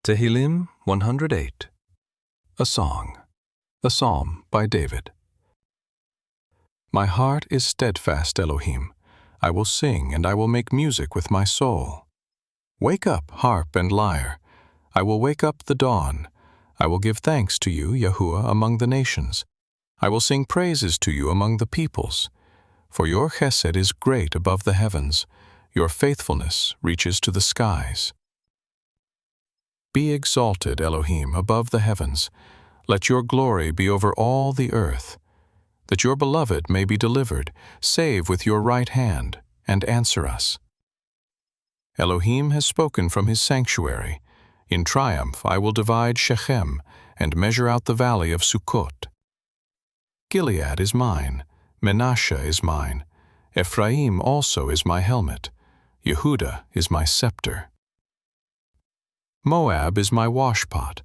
Tehillim 108. A Song, a Psalm by David. My heart is steadfast, Elohim. I will sing and I will make music with my soul. Wake up, harp and lyre. I will wake up the dawn. I will give thanks to you, Yahuwah, among the nations. I will sing praises to you among the peoples. For your chesed is great above the heavens. Your faithfulness reaches to the skies. Be exalted, Elohim, above the heavens. Let your glory be over all the earth. That your beloved may be delivered, save with your right hand, and answer us. Elohim has spoken from his sanctuary. In triumph I will divide Shechem, and measure out the valley of Sukkot. Gilead is mine, Menashe is mine, Ephraim also is my helmet, Yehudah is my scepter. Moab is my washpot.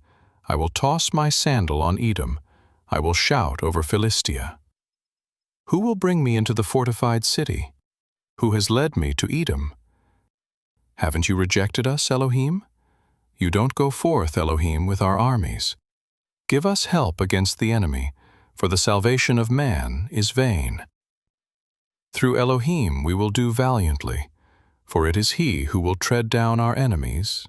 I will toss my sandal on Edom. I will shout over Philistia. Who will bring me into the fortified city? Who has led me to Edom? Haven't you rejected us, Elohim? You don't go forth, Elohim, with our armies. Give us help against the enemy, for the salvation of man is vain. Through Elohim we will do valiantly, for it is he who will tread down our enemies